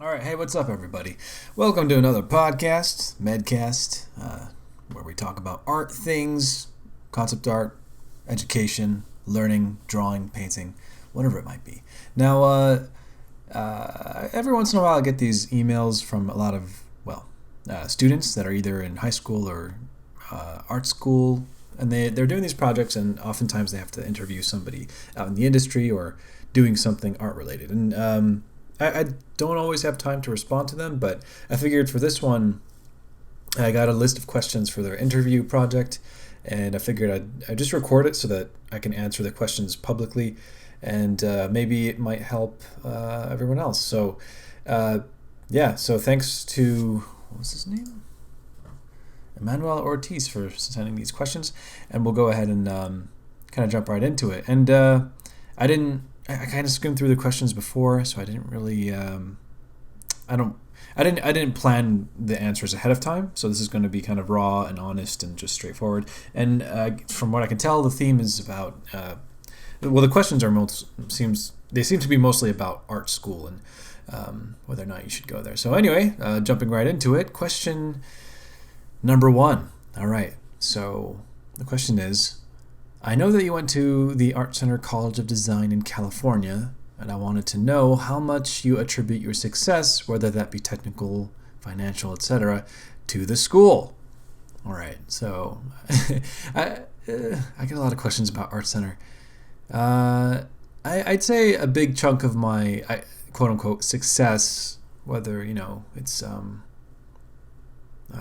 All right, hey, what's up, everybody? Welcome to another podcast, MEDCAST, where we talk about art things, concept art, education, learning, drawing, painting, whatever it might be. Now, every once in a while, I get these emails from a lot of, students that are either in high school or art school, and they're doing these projects, and oftentimes they have to interview somebody out in the industry or doing something art related. And I don't always have time to respond to them, but I figured for this one, I got a list of questions for their interview project, and I figured I'd just record it so that I can answer the questions publicly, and maybe it might help everyone else. So, so thanks to, what was his name? Emmanuel Ortiz for sending these questions, and we'll go ahead and kind of jump right into it. And I kind of skimmed through the questions before, so I didn't really I didn't plan the answers ahead of time, so this is going to be kind of raw and honest and just straightforward. And from what I can tell, the theme is about the questions are seem to be mostly about art school and whether or not you should go there. So anyway, jumping right into it, question number 1. All right, so the question is, I know that you went to the Art Center College of Design in California, and I wanted to know how much you attribute your success, whether that be technical, financial, etc., to the school. All right, so I get a lot of questions about Art Center. I'd say a big chunk of my quote-unquote success, whether it's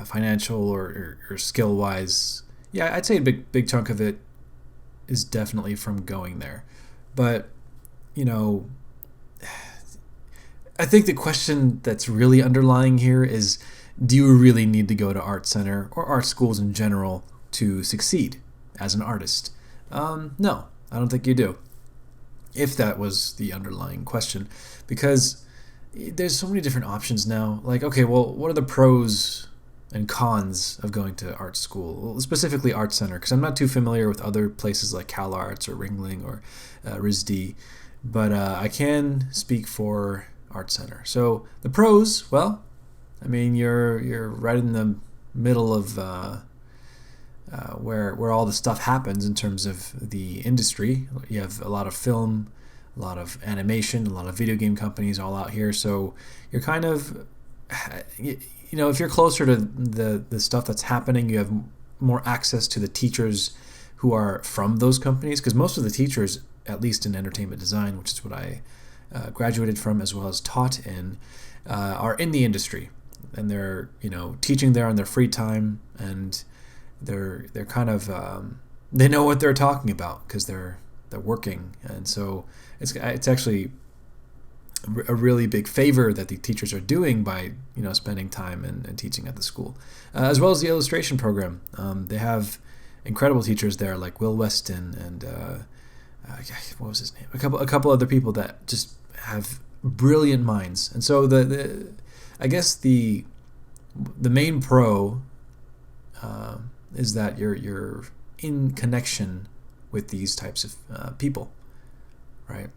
financial or skill-wise, I'd say a big chunk of it is definitely from going there. But, I think the question that's really underlying here is, do you really need to go to art center or art schools in general to succeed as an artist? No, I don't think you do. If that was the underlying question. Because there's so many different options now. Like, okay, well, what are the pros and cons of going to art school, specifically Art Center, because I'm not too familiar with other places like Cal Arts or Ringling or RISD, but I can speak for Art Center. So the pros, well, I mean, you're right in the middle of where all the stuff happens in terms of the industry. You have a lot of film, a lot of animation, a lot of video game companies all out here, so you're kind of if you're closer to the stuff that's happening, you have more access to the teachers who are from those companies, because most of the teachers, at least in entertainment design, which is what I graduated from as well as taught in, are in the industry, and they're teaching there on their free time, and they're kind of they know what they're talking about because they're working, and so it's actually a really big favor that the teachers are doing by spending time and teaching at the school, as well as the illustration program. They have incredible teachers there like Will Weston and what was his name? A couple other people that just have brilliant minds. And so I guess the main pro is that you're in connection with these types of people, right?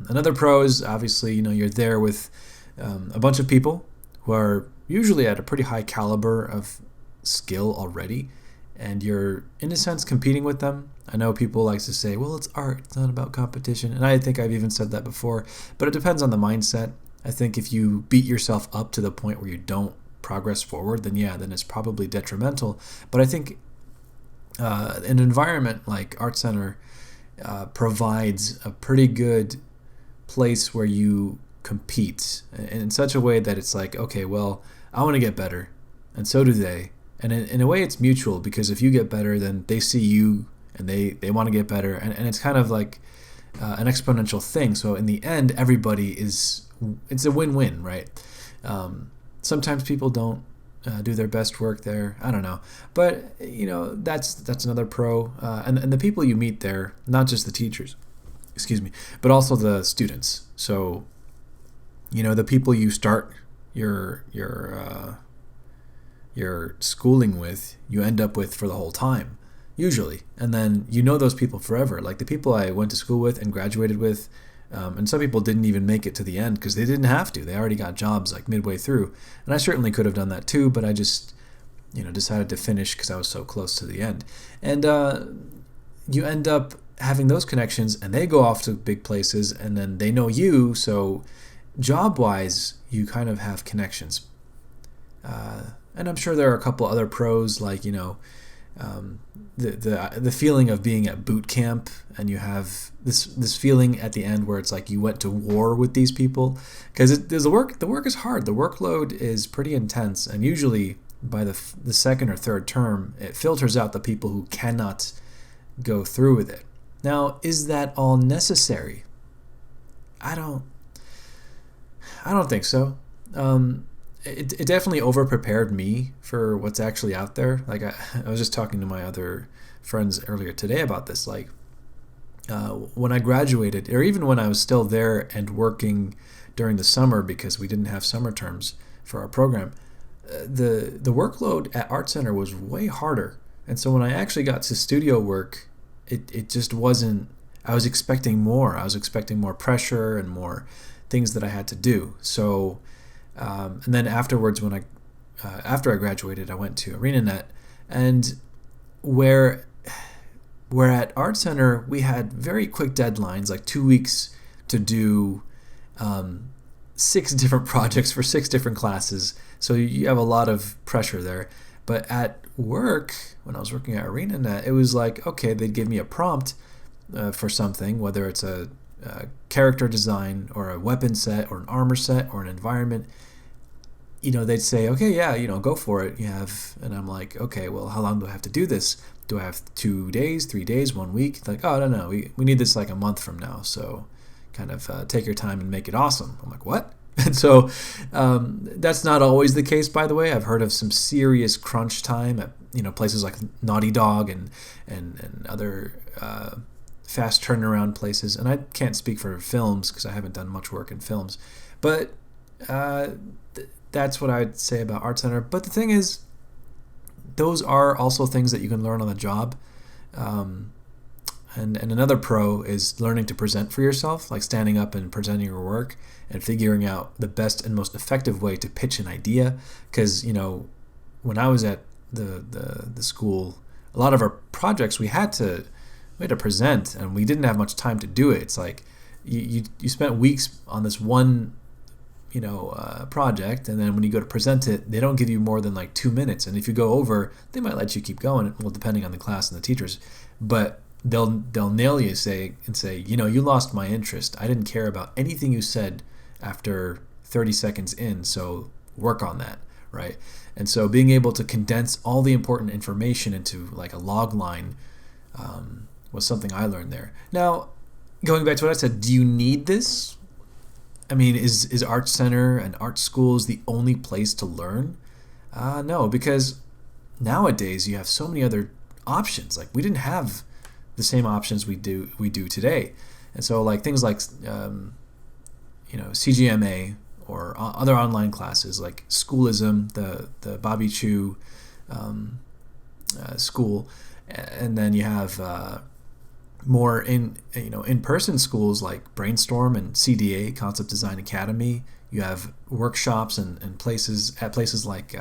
Another pro is obviously you're there with a bunch of people who are usually at a pretty high caliber of skill already, and you're in a sense competing with them. I know people like to say, well, it's art, it's not about competition, and I think I've even said that before, but it depends on the mindset. I think if you beat yourself up to the point where you don't progress forward, then it's probably detrimental. But I think an environment like Art Center provides a pretty good place where you compete in such a way that it's like, okay, well, I want to get better, and so do they. And in a way, it's mutual, because if you get better, then they see you, and they want to get better, and it's kind of like an exponential thing. So in the end, it's a win-win, right? Sometimes people don't do their best work there. I don't know, but that's another pro. And the people you meet there, not just the teachers, but also the students. So the people you start your schooling with, you end up with for the whole time, usually, and then those people forever. Like the people I went to school with and graduated with, And some people didn't even make it to the end because they didn't have to. They already got jobs like midway through. And I certainly could have done that too, but I just, decided to finish because I was so close to the end. And you end up having those connections, and they go off to big places, and then they know you. So job-wise, you kind of have connections. And I'm sure there are a couple other pros, like, the feeling of being at boot camp, and you have this feeling at the end where it's like you went to war with these people, because the work is hard. The workload is pretty intense, and usually by the second or third term, it filters out the people who cannot go through with it. Now, is that all necessary? I don't think so. It definitely over-prepared me for what's actually out there. Like I was just talking to my other friends earlier today about this. Like when I graduated, or even when I was still there and working during the summer because we didn't have summer terms for our program, the workload at Art Center was way harder. And so when I actually got to studio work, it just wasn't. I was expecting more. I was expecting more pressure and more things that I had to do. So. And then afterwards, after I graduated, I went to ArenaNet, and where at Art Center we had very quick deadlines, like 2 weeks to do 6 different projects for 6 different classes. So you have a lot of pressure there. But at work, when I was working at ArenaNet, it was like, okay, they'd give me a prompt for something, whether it's a character design or a weapon set or an armor set or an environment. They'd say, okay, yeah, go for it. And I'm like, okay, well, how long do I have to do this? Do I have 2 days, 3 days, 1 week? Like, oh, no, we need this like a month from now. So kind of take your time and make it awesome. I'm like, what? And so that's not always the case, by the way. I've heard of some serious crunch time at places like Naughty Dog and other fast turnaround places. And I can't speak for films because I haven't done much work in films, but that's what I'd say about Art Center. But the thing is, those are also things that you can learn on the job. And another pro is learning to present for yourself, like standing up and presenting your work and figuring out the best and most effective way to pitch an idea. Because, when I was at the school, a lot of our projects we had to present, and we didn't have much time to do it. It's like you spent weeks on this one project, and then when you go to present it, they don't give you more than like 2 minutes, and if you go over, they might let you keep going, well, depending on the class and the teachers, but they'll nail you and say, you lost my interest. I didn't care about anything you said after 30 seconds in, so work on that, right? And so being able to condense all the important information into like a log line was something I learned there. Now, going back to what I said, do you need this? I mean, is Art Center and art schools the only place to learn? No, because nowadays you have so many other options. Like we didn't have the same options we do today, and so like things like CGMA or other online classes like Schoolism, the Bobby Chu school, and then you have more in-person schools like Brainstorm and CDA, Concept Design Academy. You have workshops and places like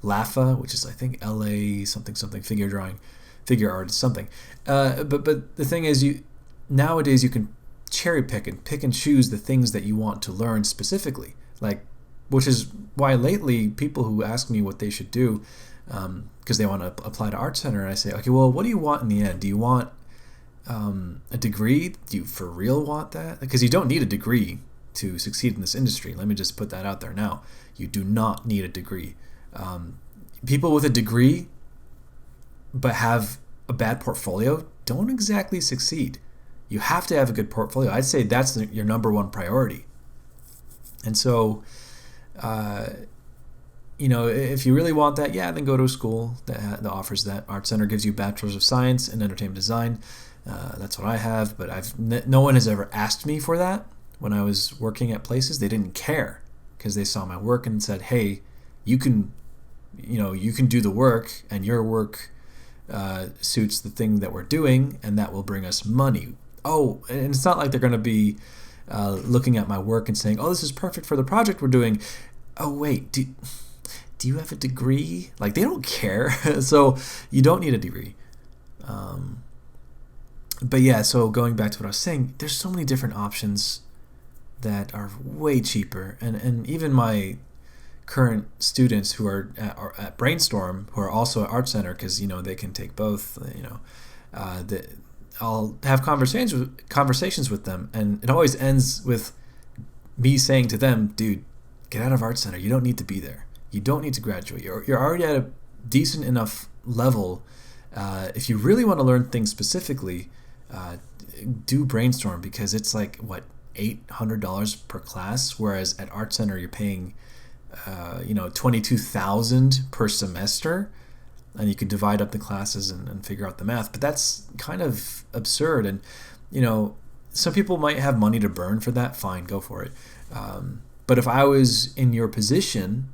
LAFA, which is I think LA something figure art something. But the thing is, nowadays you can cherry pick and choose the things that you want to learn specifically. Like, which is why lately people who ask me what they should do because they want to apply to Art Center, and I say, okay, well, what do you want in the end? Do you want a degree? Do you for real want that? Because you don't need a degree to succeed in this industry. Let me just put that out there now. You do not need a degree. People with a degree but have a bad portfolio don't exactly succeed. You have to have a good portfolio. I'd say that's your number one priority. And so, if you really want that, then go to a school that offers that. Art Center gives you Bachelor's of Science in Entertainment Design. That's what I have, but no one has ever asked me for that. When I was working at places, they didn't care because they saw my work and said, hey, you can do the work, and your work suits the thing that we're doing, and that will bring us money. oh, and it's not like they're going to be looking at my work and saying, oh, this is perfect for the project we're doing. Oh, wait, do you have a degree? Like, they don't care. So you don't need a degree. But yeah, so going back to what I was saying, there's so many different options that are way cheaper. And even my current students who are at Brainstorm, who are also at Art Center, because, they can take both, I'll have conversations with them, and it always ends with me saying to them, dude, get out of Art Center. You don't need to be there. You don't need to graduate. You're already at a decent enough level. If you really want to learn things specifically, do Brainstorm, because it's like, what, $800 per class, whereas at Art Center you're paying $22,000 per semester, and you can divide up the classes and figure out the math. But that's kind of absurd. And some people might have money to burn for that. Fine, go for it. But if I was in your position,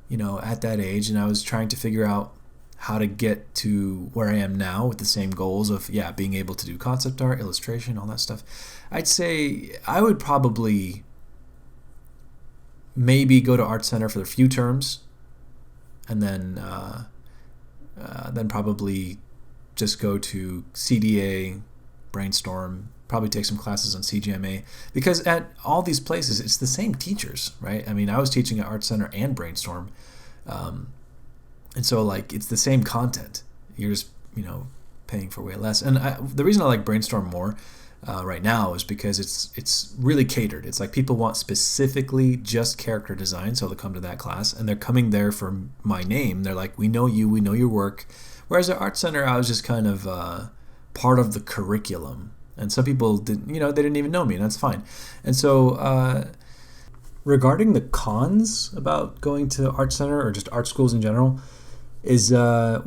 at that age, and I was trying to figure out how to get to where I am now with the same goals of being able to do concept art, illustration, all that stuff, I'd say I would probably maybe go to Art Center for a few terms, and then probably just go to CDA, Brainstorm, probably take some classes on CGMA, because at all these places it's the same teachers, right? I mean, I was teaching at Art Center and Brainstorm, and so like it's the same content. You're just paying for way less. And the reason I like Brainstorm more right now is because it's really catered. It's like people want specifically just character design, so they'll come to that class, and they're coming there for my name. They're like, we know you, we know your work. Whereas at Art Center, I was just kind of part of the curriculum, and some people didn't, they didn't even know me, and that's fine. And so regarding the cons about going to Art Center or just art schools in general is, you're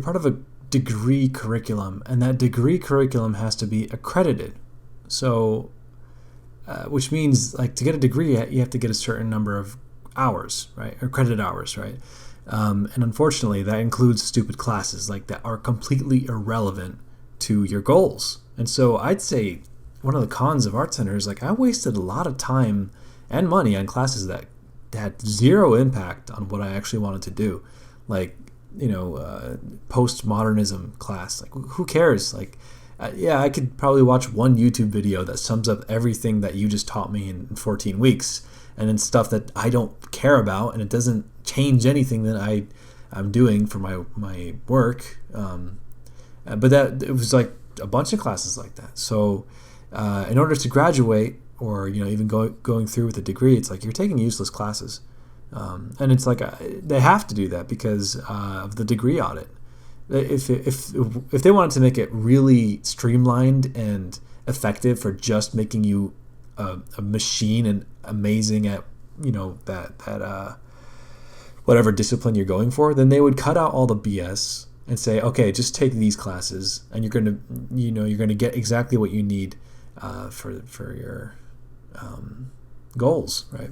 part of a degree curriculum, and that degree curriculum has to be accredited. So, which means like to get a degree, you have to get a certain number of hours, right? Or credit hours, right? And unfortunately, that includes stupid classes like that are completely irrelevant to your goals. And so I'd say one of the cons of Art Center is like I wasted a lot of time and money on classes that had zero impact on what I actually wanted to do. Like, postmodernism class. Like, who cares? Like, I could probably watch one YouTube video that sums up everything that you just taught me in 14 weeks, and then stuff that I don't care about, and it doesn't change anything that I'm doing for my work. But that it was like a bunch of classes like that. So in order to graduate, or even going through with a degree, it's like you're taking useless classes. And it's like they have to do that because of the degree audit. If they wanted to make it really streamlined and effective for just making you a machine and amazing at that whatever discipline you're going for, then they would cut out all the BS and say, okay, just take these classes, and you're gonna get exactly what you need for your goals, right?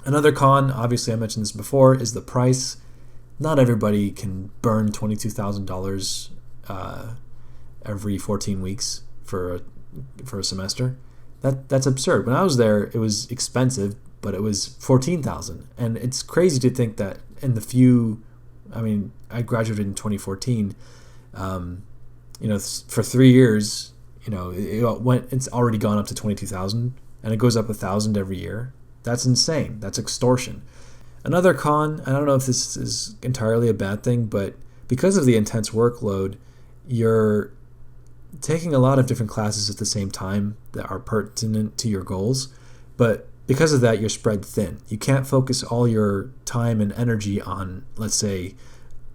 Another con, obviously I mentioned this before, is the price. Not everybody can burn $22,000 every 14 weeks for a semester. That's absurd. When I was there, it was expensive, but it was $14,000, and it's crazy to think that in the I graduated in 2014. For 3 years, it's already gone up to 22,000, and it goes up 1,000 every year. That's insane. That's extortion. Another con, I don't know if this is entirely a bad thing, but because of the intense workload, you're taking a lot of different classes at the same time that are pertinent to your goals. But because of that, you're spread thin. You can't focus all your time and energy on, let's say,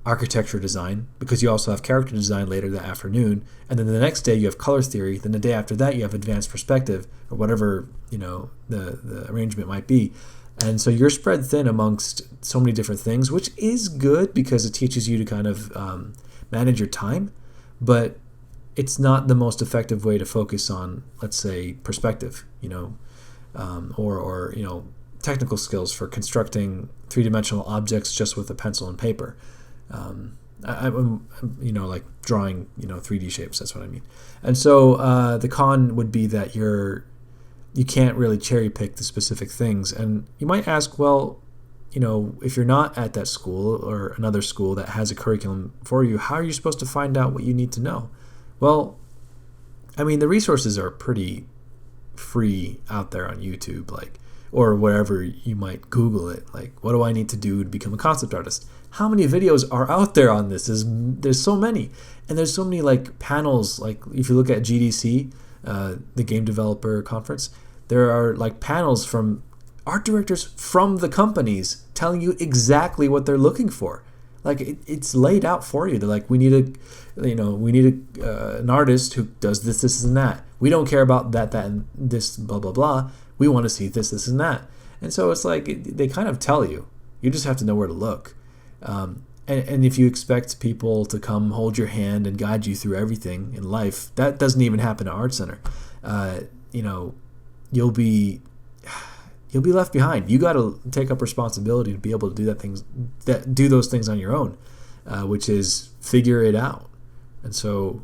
architecture design, because you also have character design later that afternoon, and then the next day you have color theory, then the day after that you have advanced perspective, or whatever the arrangement might be. And so you're spread thin amongst so many different things, which is good because it teaches you to kind of manage your time, but it's not the most effective way to focus on, let's say, perspective, or technical skills for constructing three-dimensional objects just with a pencil and paper. I'm like drawing 3D shapes. That's what I mean. And so the con would be that you can't really cherry pick the specific things. And you might ask, well, if you're not at that school or another school that has a curriculum for you, how are you supposed to find out what you need to know? Well, I mean, the resources are pretty free out there on YouTube, or wherever you might Google it. Like, what do I need to do to become a concept artist? How many videos are out there on this? There's so many, and there's so many panels. Like, if you look at GDC, the Game Developer Conference, there are panels from art directors from the companies telling you exactly what they're looking for. It's laid out for you. They're like, we need an artist who does this, and that. We don't care about that, and this, blah, blah, blah. We want to see this, and that. And so it's they kind of tell you. You just have to know where to look. And if you expect people to come hold your hand and guide you through everything in life, that doesn't even happen at Art Center. You'll be left behind. You got to take up responsibility to be able to do those things on your own, which is figure it out. And so,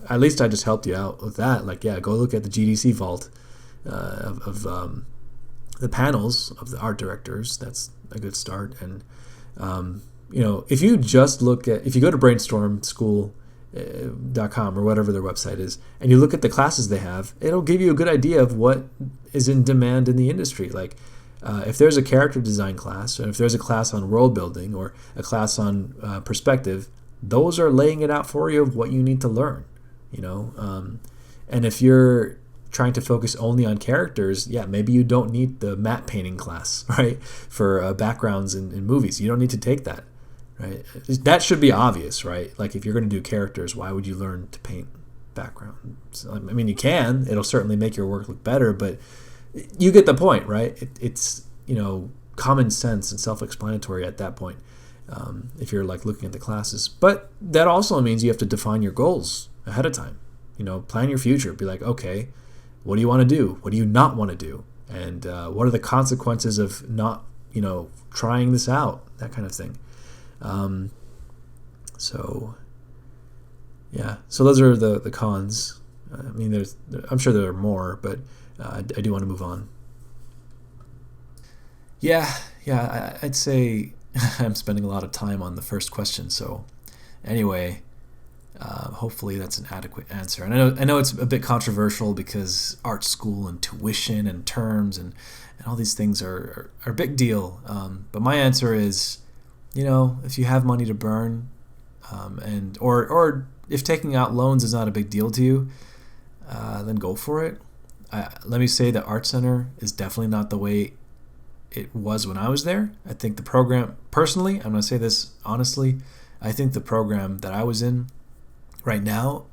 at least I just helped you out with that. Go look at the GDC vault of the panels of the art directors. That's a good start. And if you go to brainstormschool.com or whatever their website is, and you look at the classes they have, it'll give you a good idea of what is in demand in the industry. If there's a character design class, or if there's a class on world building, or a class on perspective, those are laying it out for you of what you need to learn. And if you're trying to focus only on characters, maybe you don't need the matte painting class, right? For backgrounds in movies, you don't need to take that, right? That should be obvious, right? If you're going to do characters, why would you learn to paint backgrounds? I mean, you can. It'll certainly make your work look better, but you get the point, right? It's common sense and self-explanatory at that point. If you're looking at the classes, but that also means you have to define your goals ahead of time. Plan your future. Be like, okay, what do you want to do? What do you not want to do? And what are the consequences of not, trying this out? That kind of thing. So those are the cons. I mean, I'm sure there are more, but I do want to move on. I'd say I'm spending a lot of time on the first question. So anyway, hopefully that's an adequate answer. And I know it's a bit controversial because art school and tuition and terms and all these things are a big deal. But my answer is, if you have money to burn, or if taking out loans is not a big deal to you, then go for it. Let me say that Art Center is definitely not the way it was when I was there. I think the program, personally, I'm going to say this honestly, I think the program that I was in right now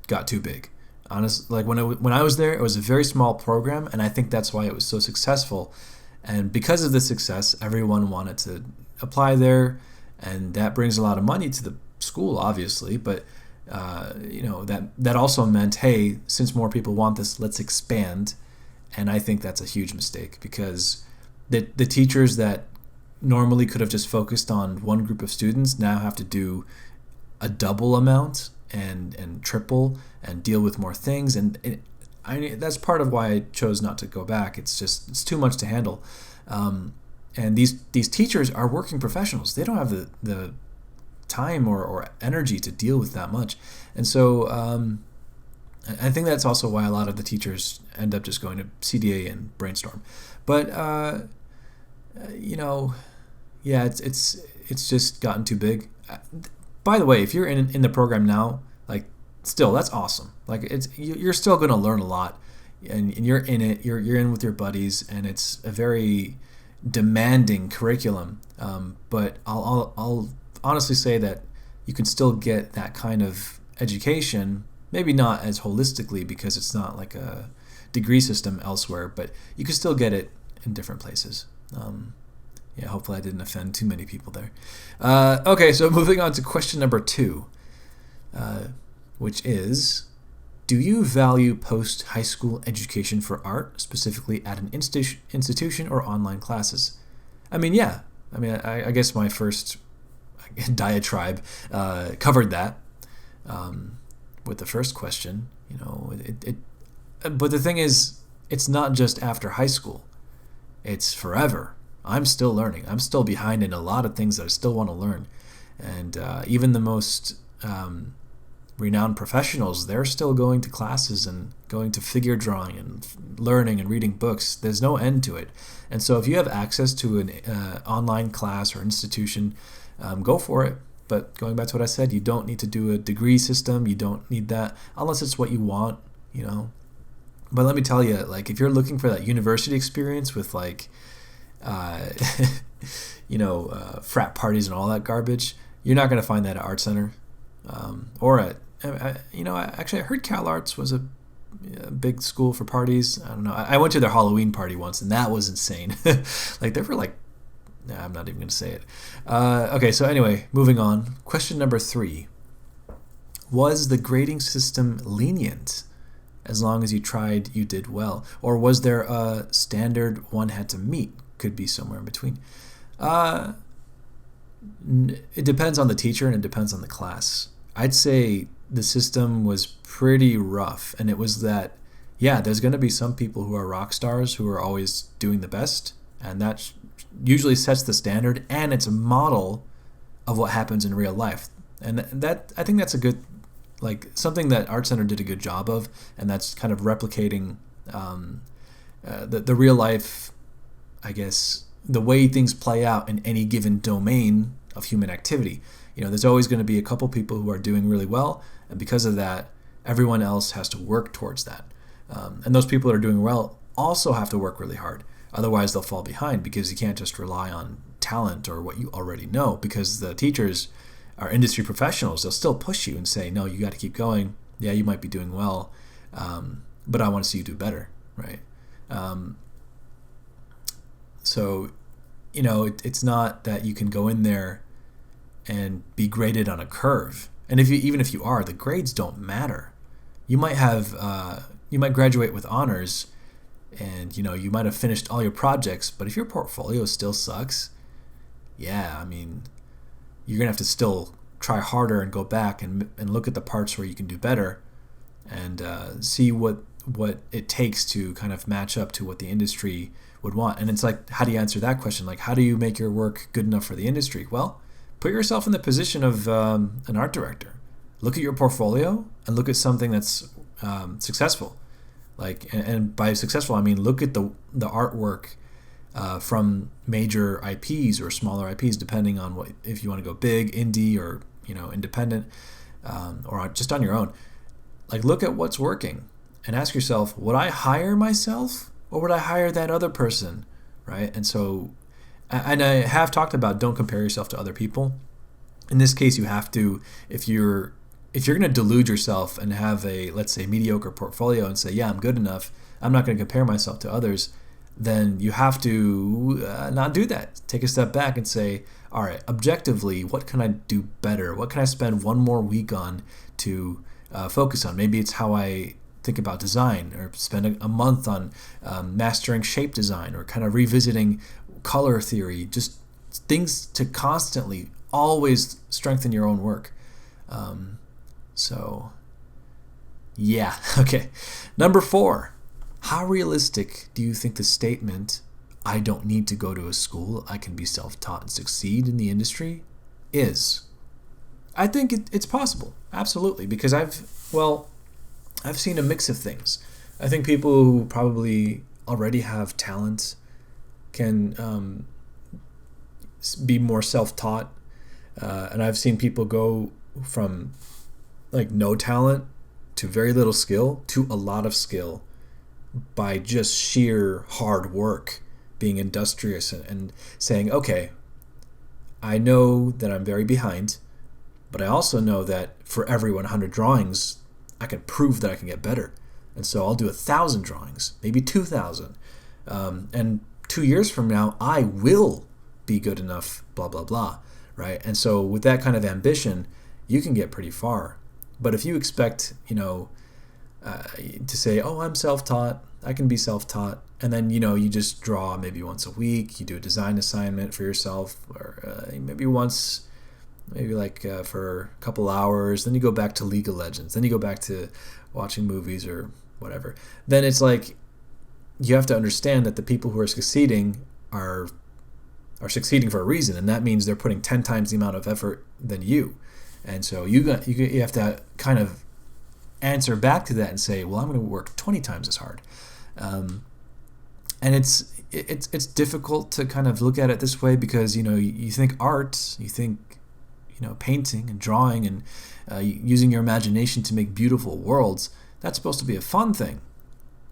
got too big. Honestly, when I was there, it was a very small program, and I think that's why it was so successful. And because of the success, everyone wanted to apply there, and that brings a lot of money to the school, obviously. But that also meant, hey, since more people want this, let's expand. And I think that's a huge mistake, because the teachers that normally could have just focused on one group of students now have to do a double amount and triple and deal with more things. And that's part of why I chose not to go back. It's too much to handle. And these teachers are working professionals. They don't have the time or energy to deal with that much. And so I think that's also why a lot of the teachers end up just going to CDA and Brainstorm. But it's just gotten too big. By the way, if you're in the program now, still, that's awesome. You're still going to learn a lot, and you're in it. You're in with your buddies, and it's a very demanding curriculum. But I'll honestly say that you can still get that kind of education, maybe not as holistically because it's not like a degree system elsewhere, but you can still get it in different places. Hopefully I didn't offend too many people there. Okay, so moving on to question number 2, which is, do you value post-high school education for art, specifically at an institution or online classes? I mean, yeah. I mean, I guess my first diatribe covered that with the first question. But the thing is, it's not just after high school. It's forever. I'm still learning. I'm still behind in a lot of things that I still want to learn. And even the most renowned professionals, they're still going to classes and going to figure drawing and learning and reading books. There's no end to it. And so if you have access to an online class or institution, go for it. But going back to what I said, you don't need to do a degree system. You don't need that unless it's what you want, But let me tell you, like, if you're looking for that university experience with like, frat parties and all that garbage, you're not going to find that at Art Center, or at, actually I heard Cal Arts was a big school for parties. I don't know. I went to their Halloween party once, and that was insane. Like, they were like, nah, I'm not even going to say it. Okay, so anyway, moving on. Question number 3. Was the grading system lenient? As long as you tried, you did well. Or was there a standard one had to meet? Could be somewhere in between. It depends on the teacher and it depends on the class. I'd say the system was pretty rough, and it was that, there's going to be some people who are rock stars who are always doing the best, and that usually sets the standard, and it's a model of what happens in real life. And that, I think that's a good, something that Art Center did a good job of, and that's kind of replicating the real life, I guess, the way things play out in any given domain of human activity. There's always going to be a couple people who are doing really well, and because of that, everyone else has to work towards that. And those people that are doing well also have to work really hard. Otherwise, they'll fall behind, because you can't just rely on talent or what you already know, because the teachers are industry professionals. They'll still push you and say, no, you got to keep going. Yeah, you might be doing well, but I want to see you do better, right? So, it's not that you can go in there and be graded on a curve. And even if you are, the grades don't matter. You might graduate with honors, and you might have finished all your projects, but if your portfolio still sucks, you're gonna have to still try harder and go back and look at the parts where you can do better, and see what it takes to kind of match up to what the industry would want. And it's like, how do you answer that question? Like, how do you make your work good enough for the industry? Well, put yourself in the position of an art director. Look at your portfolio and look at something that's successful. And by successful, I mean look at the artwork from major IPs or smaller IPs, depending on if you want to go big, indie, or independent, or just on your own. Look at what's working and ask yourself, would I hire myself or would I hire that other person, right? And so, and I have talked about, don't compare yourself to other people. In this case, you have to, if you're going to delude yourself and have a, let's say, mediocre portfolio and say, I'm good enough, I'm not going to compare myself to others, then you have to not do that. Take a step back and say, all right, objectively, what can I do better? What can I spend one more week on to focus on? Maybe it's how I think about design, or spend a month on mastering shape design, or kind of revisiting color theory, just things to constantly always strengthen your own work. Okay. Number 4, how realistic do you think the statement, I don't need to go to a school, I can be self-taught and succeed in the industry, is? I think it's possible, absolutely, because I've seen a mix of things. I think people who probably already have talent can be more self-taught, and I've seen people go from no talent to very little skill to a lot of skill by just sheer hard work, being industrious and saying, okay, I know that I'm very behind, but I also know that for every 100 drawings, I can prove that I can get better. And so I'll do 1,000 drawings, maybe 2,000. And 2 years from now, I will be good enough, blah, blah, blah, right? And so with that kind of ambition, you can get pretty far. But if you expect, to say, oh, I'm self-taught, I can be self-taught, and then, you just draw maybe once a week, you do a design assignment for yourself, or maybe once, maybe like for a couple hours, then you go back to League of Legends, then you go back to watching movies or whatever. Then it's like you have to understand that the people who are succeeding are succeeding for a reason, and that means they're putting 10 times the amount of effort than you. And so you have to kind of answer back to that and say, well, I'm going to work 20 times as hard. And it's difficult to kind of look at it this way because, you think art, you think, painting and drawing and using your imagination to make beautiful worlds. That's supposed to be a fun thing,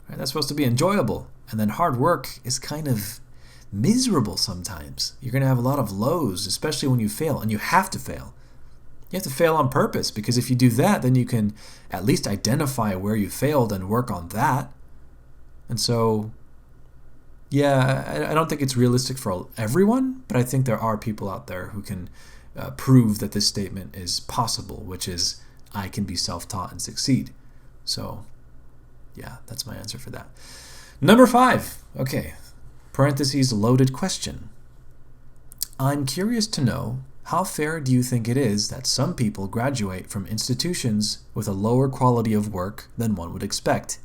right? That's supposed to be enjoyable. And then hard work is kind of miserable sometimes. You're going to have a lot of lows, especially when you fail, and you have to fail. You have to fail on purpose, because if you do that, then you can at least identify where you failed and work on that. And so, yeah, I don't think it's realistic for everyone, but I think there are people out there who can prove that this statement is possible, which is, I can be self-taught and succeed. So, yeah, that's my answer for that. Number 5. Okay. Parentheses, loaded question. I'm curious to know, how fair do you think it is that some people graduate from institutions with a lower quality of work than one would expect?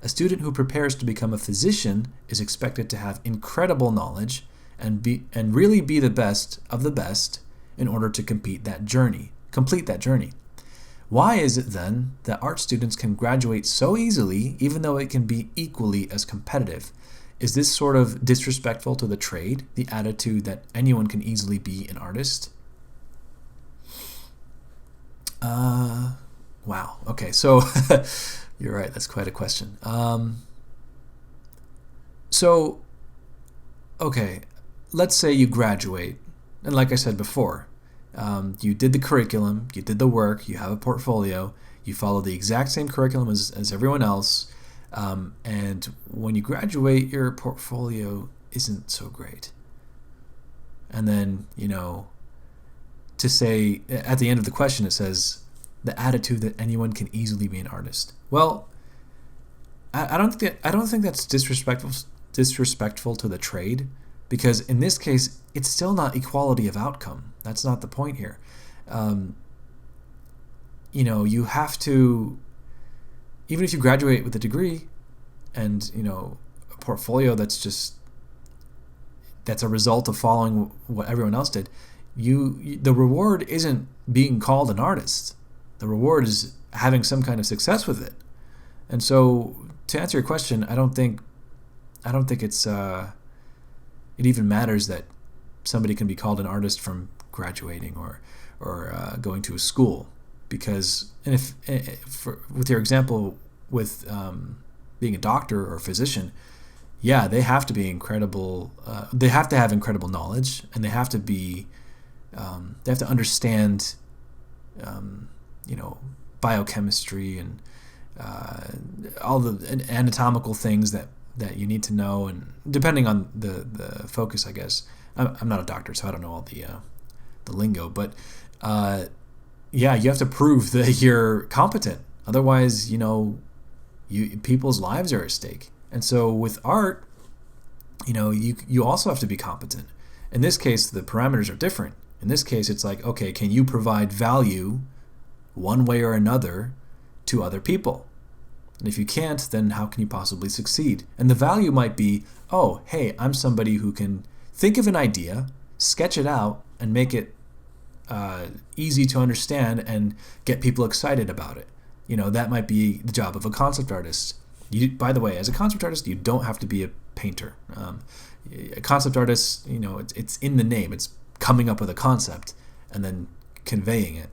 A student who prepares to become a physician is expected to have incredible knowledge and really be the best of the best in order to complete that journey. Why is it then that art students can graduate so easily, even though it can be equally as competitive? Is this sort of disrespectful to the trade, the attitude that anyone can easily be an artist? Wow. Okay, so you're right. That's quite a question. Okay, let's say you graduate, and like I said before, you did the curriculum, you did the work, you have a portfolio, you follow the exact same curriculum as everyone else, and when you graduate, your portfolio isn't so great. And then, to say, at the end of the question, it says, the attitude that anyone can easily be an artist. Well, I don't think that's disrespectful to the trade, because in this case, it's still not equality of outcome. That's not the point here. You have to, even if you graduate with a degree and, a portfolio that's a result of following what everyone else did, the reward isn't being called an artist. The reward is having some kind of success with it. And so, to answer your question, I don't think it's it even matters that somebody can be called an artist from graduating or going to a school, because, and with your example with being a doctor or a physician, yeah, they have to be incredible. They have to have incredible knowledge, and they have to be they have to understand biochemistry and all the anatomical things that you need to know, and depending on the focus, I guess. I'm not a doctor, so I don't know all the lingo, but yeah, you have to prove that you're competent. Otherwise, people's lives are at stake. And so with art, you also have to be competent. In this case, the parameters are different. In this case, it's like, okay, can you provide value one way or another to other people? And if you can't, then how can you possibly succeed? And the value might be, oh, hey, I'm somebody who can think of an idea, sketch it out, and make it easy to understand and get people excited about it. That might be the job of a concept artist. By the way, as a concept artist, you don't have to be a painter. A concept artist, it's in the name. It's coming up with a concept and then conveying it.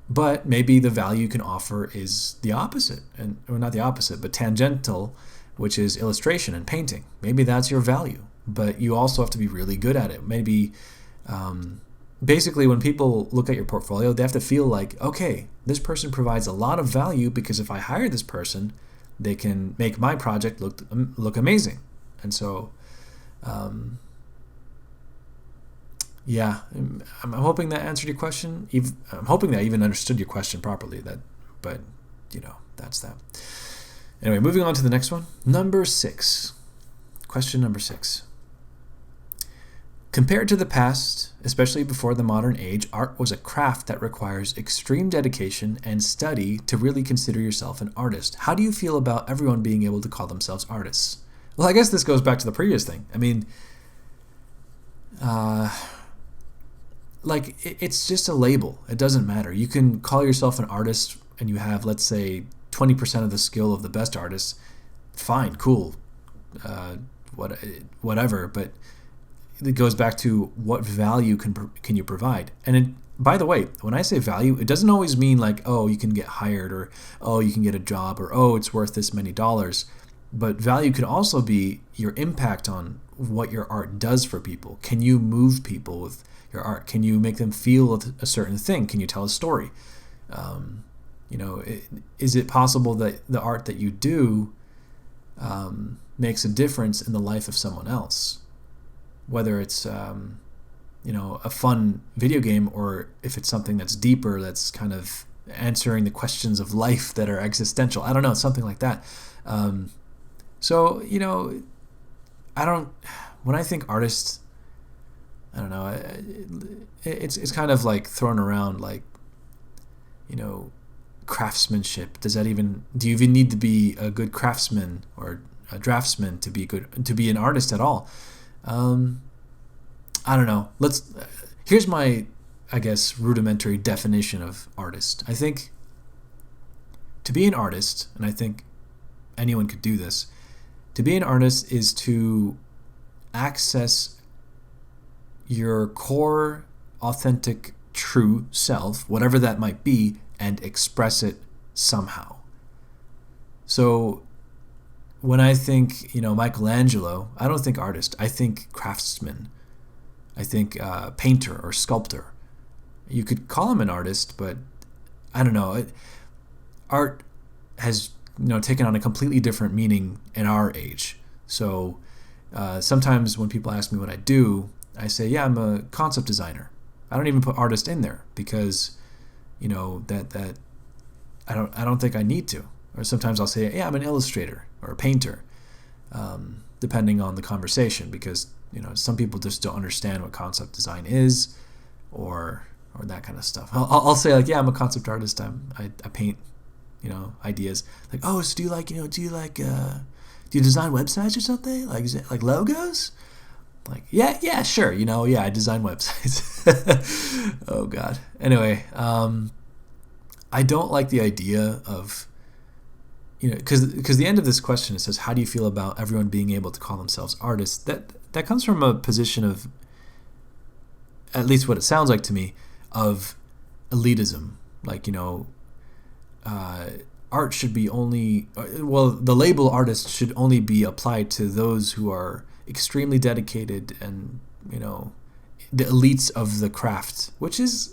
But maybe the value you can offer is the opposite, or not the opposite, but tangential, which is illustration and painting. Maybe that's your value, but you also have to be really good at it. Maybe, basically, when people look at your portfolio, they have to feel like, okay, this person provides a lot of value, because if I hire this person, they can make my project look amazing. And so, yeah, I'm hoping that answered your question. I'm hoping that I even understood your question properly. But that's that. Anyway, moving on to the next one. Number 6. Question number 6. Compared to the past, especially before the modern age, art was a craft that requires extreme dedication and study to really consider yourself an artist. How do you feel about everyone being able to call themselves artists? Well, I guess this goes back to the previous thing. I mean, it's just a label. It doesn't matter. You can call yourself an artist and you have, let's say, 20% of the skill of the best artists. Fine, cool, whatever, but it goes back to what value can you provide. And by the way, when I say value, it doesn't always mean like, oh, you can get hired, or oh, you can get a job, or oh, it's worth this many dollars. But value could also be your impact on what your art does for people. Can you move people with your art? Can you make them feel a certain thing? Can you tell a story? Is it possible that the art that you do makes a difference in the life of someone else? Whether it's a fun video game, or if it's something that's deeper, that's kind of answering the questions of life that are existential. I don't know, something like that. When I think artist, I don't know, it's kind of like thrown around like, craftsmanship. Do you even need to be a good craftsman or a draftsman to be an artist at all? I don't know. Here's my, I guess, rudimentary definition of artist. I think to be an artist, and I think anyone could do this, to be an artist is to access your core, authentic, true self, whatever that might be, and express it somehow. So when I think, Michelangelo, I don't think artist. I think craftsman. I think painter or sculptor. You could call him an artist, but I don't know. Art has taken on a completely different meaning in our age. So sometimes when people ask me what I do, I say, yeah, I'm a concept designer. I don't even put artist in there because that I don't think I need to. Or sometimes I'll say, yeah, I'm an illustrator or a painter, depending on the conversation, because some people just don't understand what concept design is, or that kind of stuff. I'll say like, yeah, I'm a concept artist. I paint, ideas. Like, oh, so do you design websites or something? Like, is it like logos? Like, yeah, sure. Yeah, I design websites. Oh God. Anyway, I don't like the idea of, because the end of this question, it says, how do you feel about everyone being able to call themselves artists? That comes from a position of, at least what it sounds like to me, of elitism. Like, art should be only, the label artist should only be applied to those who are extremely dedicated and, the elites of the craft, which is,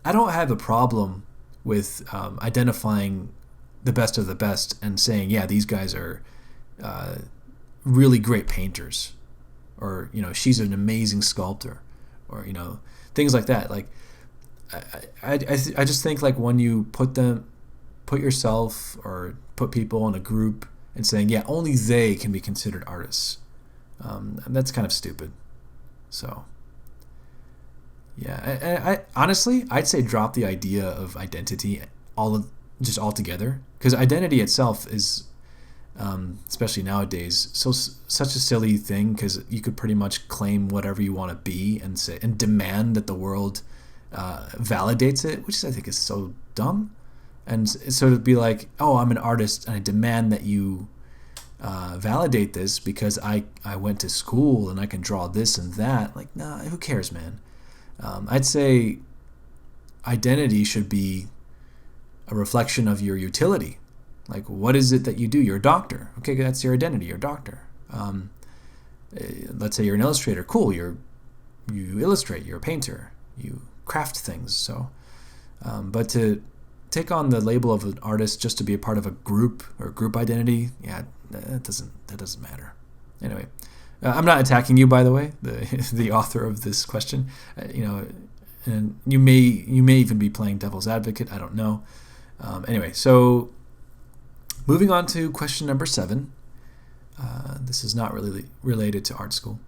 I don't have a problem with identifying the best of the best and saying, yeah, these guys are really great painters, or she's an amazing sculptor, or things like that. Like I just think like when you put yourself or put people in a group and saying, yeah, only they can be considered artists, that's kind of stupid. So yeah, I honestly, I'd say drop the idea of identity altogether, because identity itself is, especially nowadays, such a silly thing, because you could pretty much claim whatever you want to be and say and demand that the world validates it, which I think is so dumb. And so to be like, oh, I'm an artist and I demand that you validate this because I went to school and I can draw this and that. Like, nah, who cares, man? I'd say identity should be a reflection of your utility. Like, what is it that you do? You're a doctor. Okay, that's your identity. You're a doctor. Let's say you're an illustrator. Cool. You illustrate. You're a painter. You craft things. So, but to take on the label of an artist just to be a part of a group or group identity, yeah, that doesn't matter. Anyway, I'm not attacking you, by the way, the author of this question. And you may even be playing devil's advocate. I don't know. Anyway, so moving on to question number 7. This is not really related to art school.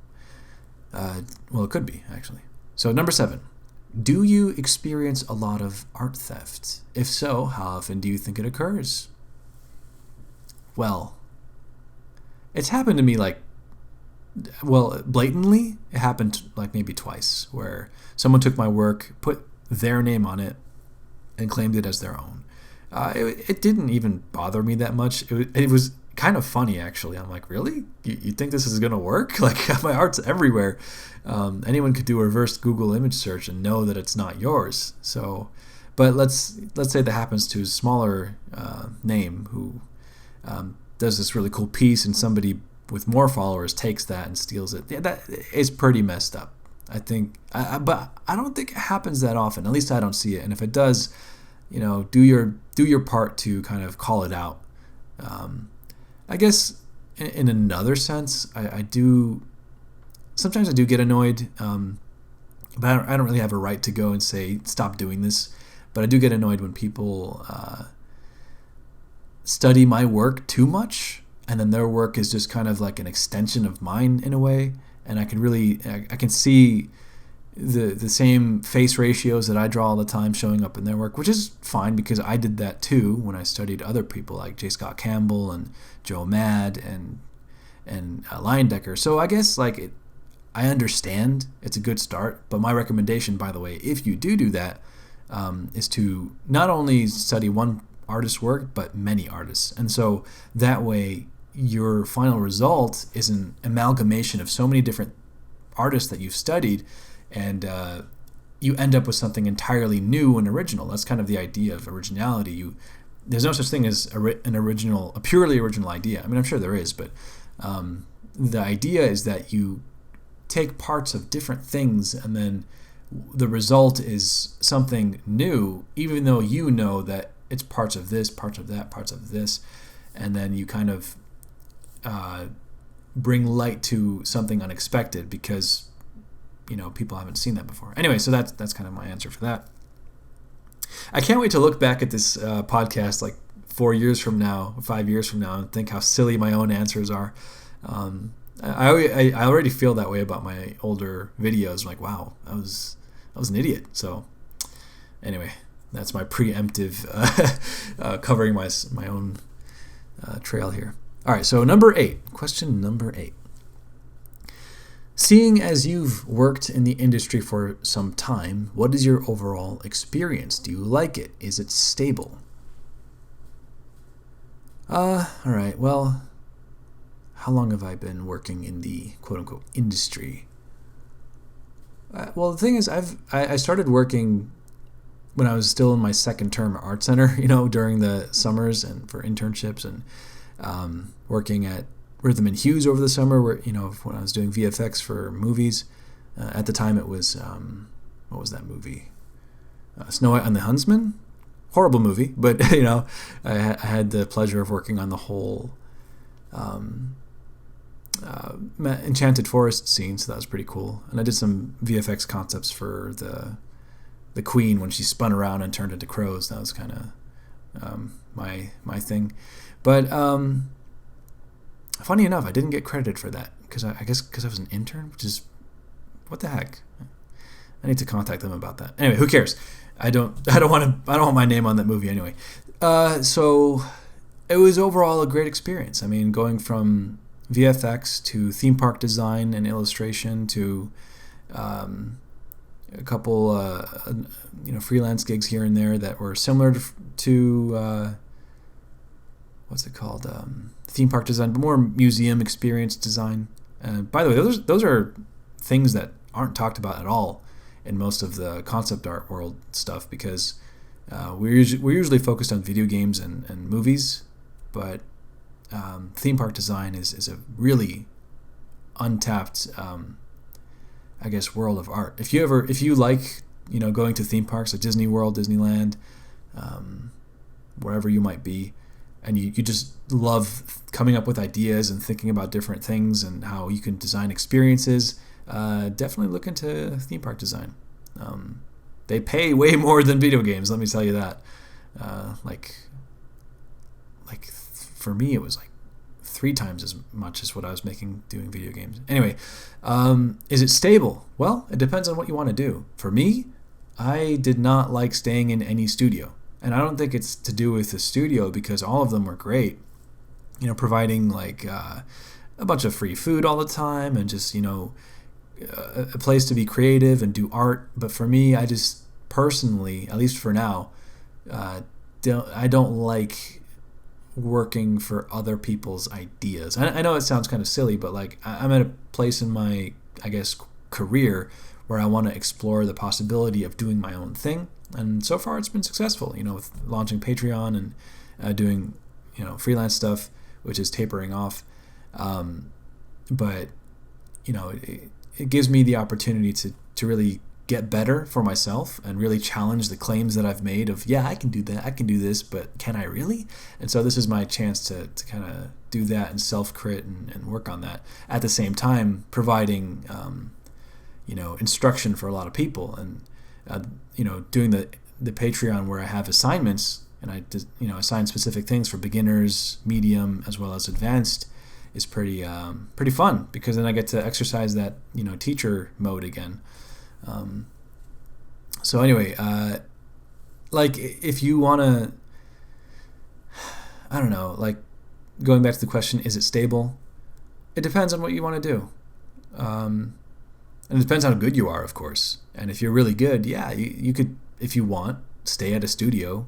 Well, it could be, actually. So number 7. Do you experience a lot of art theft? If so, how often do you think it occurs? Well, it's happened to me blatantly. It happened like maybe twice, where someone took my work, put their name on it, and claimed it as their own. It didn't even bother me that much. It was kind of funny, actually. I'm like, really? You think this is going to work? Like, my art's everywhere. Anyone could do a reverse Google image search and know that it's not yours. So, but let's say that happens to a smaller name who does this really cool piece, and somebody with more followers takes that and steals it. Yeah, that is pretty messed up, I think. But I don't think it happens that often. At least I don't see it. And if it does, do your part to kind of call it out. I guess in another sense, I do. Sometimes I do get annoyed, but I don't really have a right to go and say stop doing this. But I do get annoyed when people study my work too much, and then their work is just kind of like an extension of mine in a way. And I can see the same face ratios that I draw all the time showing up in their work, which is fine because I did that too when I studied other people like J. Scott Campbell and Joe Mad and Leyendecker. So I guess I understand it's a good start, but my recommendation, by the way, if you do that, is to not only study one artist's work, but many artists. And so that way your final result is an amalgamation of so many different artists that you've studied, and you end up with something entirely new and original. That's kind of the idea of originality. There's no such thing as a purely original idea. I mean, I'm sure there is, but the idea is that you take parts of different things, and then the result is something new, even though you know that it's parts of this, parts of that, parts of this, and then you kind of bring light to something unexpected because people haven't seen that before. Anyway, so that's kind of my answer for that. I can't wait to look back at this podcast like 4 years from now, 5 years from now, and think how silly my own answers are. I already feel that way about my older videos. I'm like, wow, I was an idiot. So anyway, that's my preemptive covering my own trail here. All right, so question number 8. Seeing as you've worked in the industry for some time, what is your overall experience? Do you like it? Is it stable? All right, well, how long have I been working in the quote-unquote industry? Well, the thing is, I started working when I was still in my second term at Art Center, during the summers and for internships, and working at Rhythm and Hues over the summer, where when I was doing VFX for movies. At the time, it was what was that movie? Snow White and the Huntsman. Horrible movie, but I had the pleasure of working on the whole Enchanted Forest scene, so that was pretty cool. And I did some VFX concepts for the Queen when she spun around and turned into crows. That was kind of my thing. But funny enough, I didn't get credited for that because I guess because I was an intern, which is what the heck. I need to contact them about that. Anyway, who cares? I don't want my name on that movie anyway. So it was overall a great experience. I mean, going from VFX to theme park design and illustration to a couple freelance gigs here and there that were similar to what's it called, theme park design, but more museum experience design. By the way, those are things that aren't talked about at all in most of the concept art world stuff, because we're usually focused on video games and movies, but theme park design is a really untapped world of art. If you like going to theme parks like Disney World, Disneyland, wherever you might be, and you just love coming up with ideas and thinking about different things and how you can design experiences, definitely look into theme park design. They pay way more than video games, let me tell you that. Like for me, it was like 3 times as much as what I was making doing video games. Anyway, is it stable? Well, it depends on what you want to do. For me, I did not like staying in any studio. And I don't think it's to do with the studio, because all of them were great. Providing like a bunch of free food all the time, and just, a place to be creative and do art. But for me, I just personally, at least for now, I don't like working for other people's ideas. I know it sounds kind of silly, but like I'm at a place in my, I guess, career where I want to explore the possibility of doing my own thing. And so far it's been successful, with launching Patreon and doing, freelance stuff, which is tapering off. But, it gives me the opportunity to really get better for myself and really challenge the claims that I've made of, yeah, I can do that, I can do this, but can I really? And so this is my chance to kind of do that and self-crit and work on that. At the same time, providing, instruction for a lot of people, and, doing the Patreon where I have assignments and I assign specific things for beginners, medium, as well as advanced, is pretty fun, because then I get to exercise that, teacher mode again. So anyway, like if you want to, I don't know, like going back to the question, is it stable? It depends on what you want to do. And it depends on how good you are, of course. And if you're really good, yeah, you could, if you want, stay at a studio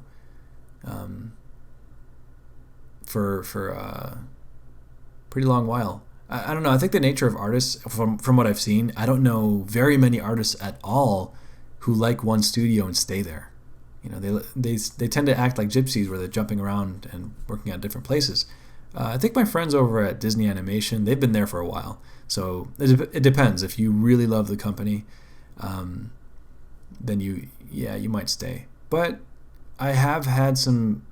for a pretty long while. I don't know. I think the nature of artists, from what I've seen, I don't know very many artists at all who like one studio and stay there. They tend to act like gypsies, where they're jumping around and working at different places. I think my friends over at Disney Animation, they've been there for a while. So it depends. If you really love the company, then you might stay. But I have had some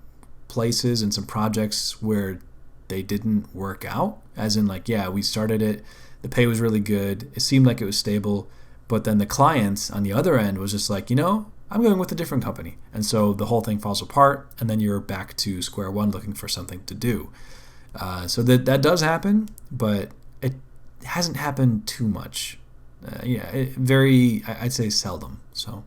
places and some projects where they didn't work out, as in like, yeah, we started it, the pay was really good, it seemed like it was stable, but then the client on the other end was just like, I'm going with a different company. And so the whole thing falls apart, and then you're back to square one looking for something to do. So that does happen, but it hasn't happened too much. I'd say seldom. So.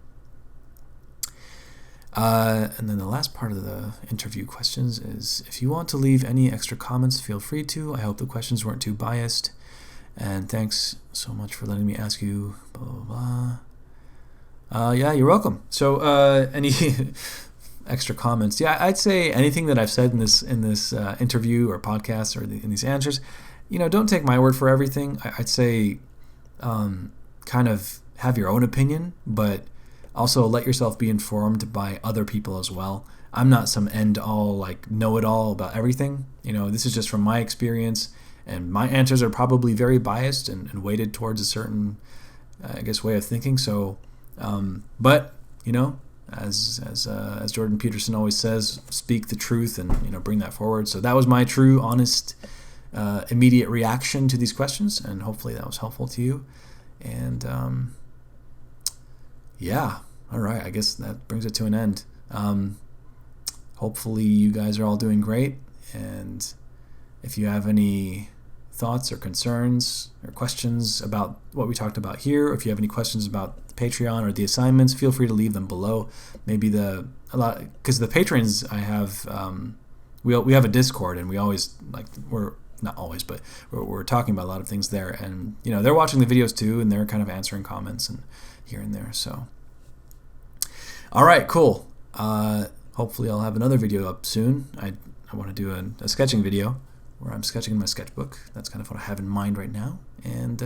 And then the last part of the interview questions is, if you want to leave any extra comments, feel free to. I hope the questions weren't too biased. And thanks so much for letting me ask you blah, blah, blah. Yeah, you're welcome. So any extra comments? Yeah, I'd say anything that I've said in this interview or podcast or in these answers, don't take my word for everything. I'd say kind of have your own opinion, but also let yourself be informed by other people as well. I'm not some end-all, like know-it-all about everything. This is just from my experience, and my answers are probably very biased and weighted towards a certain, I guess, way of thinking. So, but as Jordan Peterson always says, speak the truth and bring that forward. So that was my true, honest, immediate reaction to these questions, and hopefully that was helpful to you. And yeah, all right, I guess that brings it to an end. Hopefully you guys are all doing great, and if you have any thoughts or concerns or questions about what we talked about here, or if you have any questions about Patreon or the assignments, feel free to leave them below. Maybe because the patrons I have, we have a Discord, and we always, like, we're not always, but we're talking about a lot of things there, and they're watching the videos too, and they're kind of answering comments and here and there. So all right, cool. Hopefully I'll have another video up soon. I want to do a sketching video where I'm sketching in my sketchbook. That's kind of what I have in mind right now. And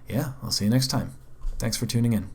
yeah, I'll see you next time. Thanks for tuning in.